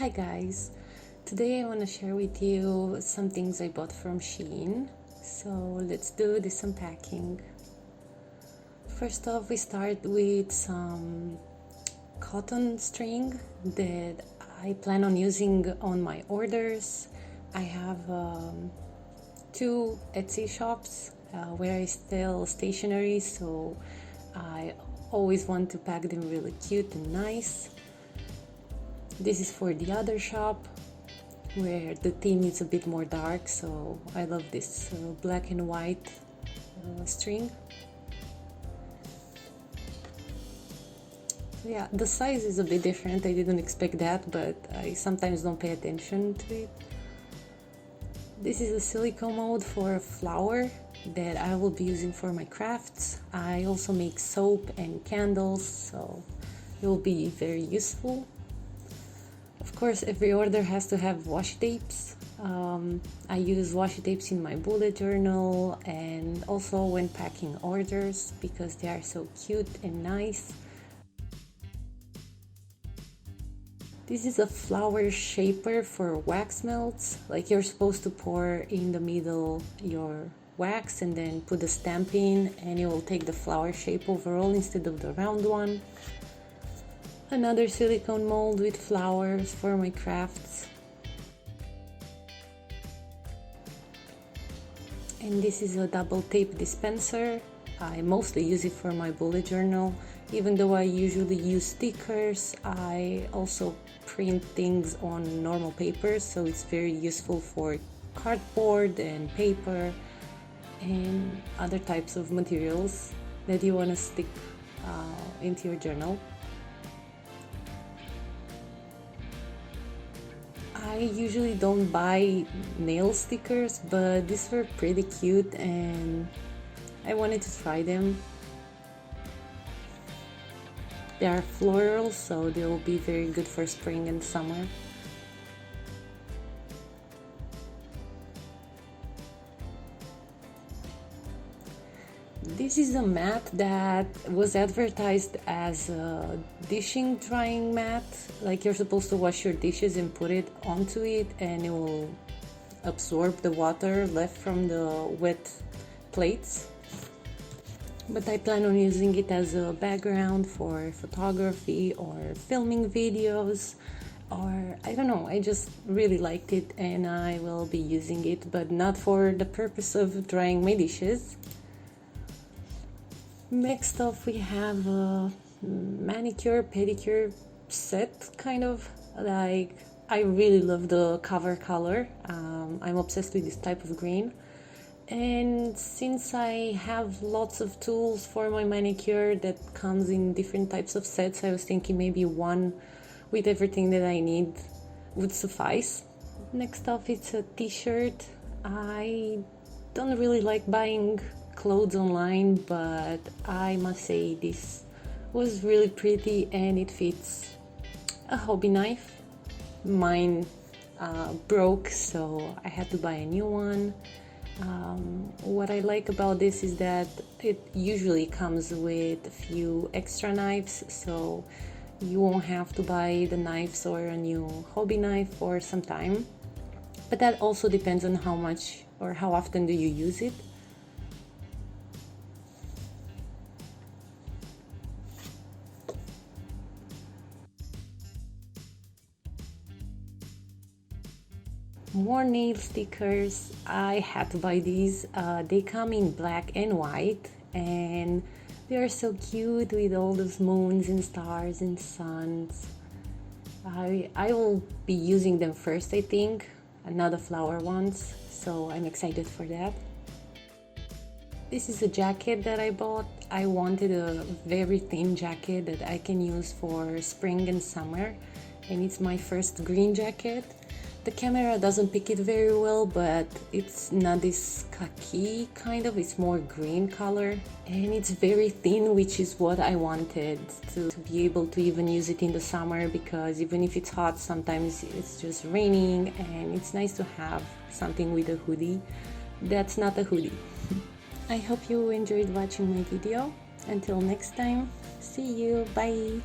Hi guys, today I want to share with you some things I bought from SHEIN. So let's do this unpacking. First off, we start with some cotton string that I plan on using on my orders. I have two Etsy shops where I sell stationery, so I always want to pack them really cute and nice. This is for the other shop where the theme is a bit more dark, so I love this black and white string. Yeah, the size is a bit different. I didn't expect that, but I sometimes don't pay attention to it. This is a silicone mold for a flower that I will be using for my crafts. I also make soap and candles, so it will be very useful. Of course, every order has to have washi tapes. I use washi tapes in my bullet journal and also when packing orders because they are so cute and nice. This is a flower shaper for wax melts. Like, you're supposed to pour in the middle your wax and then put the stamp in, and it will take the flower shape overall instead of the round one. Another silicone mold with flowers for my crafts. And this is a double tape dispenser. I mostly use it for my bullet journal. Even though I usually use stickers, I also print things on normal paper, so it's very useful for cardboard and paper and other types of materials that you want to stick into your journal. I usually don't buy nail stickers, but these were pretty cute and I wanted to try them. They are floral, so they will be very good for spring and summer. This is a mat that was advertised as a dishing drying mat. Like, you're supposed to wash your dishes and put it onto it and it will absorb the water left from the wet plates. But I plan on using it as a background for photography or filming videos, or I don't know, I just really liked it and I will be using it, but not for the purpose of drying my dishes. Next up, we have a manicure pedicure set, kind of. Like, I really love the cover color. I'm obsessed with this type of green. And since I have lots of tools for my manicure that comes in different types of sets, I was thinking maybe one with everything that I need would suffice. Next up, it's a t-shirt. I don't really like buying clothes online, but I must say this was really pretty and it fits a hobby knife. Mine broke, so I had to buy a new one. What I like about this is that it usually comes with a few extra knives, so you won't have to buy the knives or a new hobby knife for some time. But that also depends on how much or how often do you use it. More nail stickers. I had to buy these. They come in black and white and they are so cute with all those moons and stars and suns. I will be using them first, I think, and not the flower ones, so I'm excited for that. This is a jacket that I bought. I wanted a very thin jacket that I can use for spring and summer, and it's my first green jacket. The camera doesn't pick it very well, but it's not this khaki kind of, it's more green color. And it's very thin, which is what I wanted to be able to even use it in the summer, because even if it's hot, sometimes it's just raining and it's nice to have something with a hoodie that's not a hoodie. I hope you enjoyed watching my video. Until next time, see you, bye!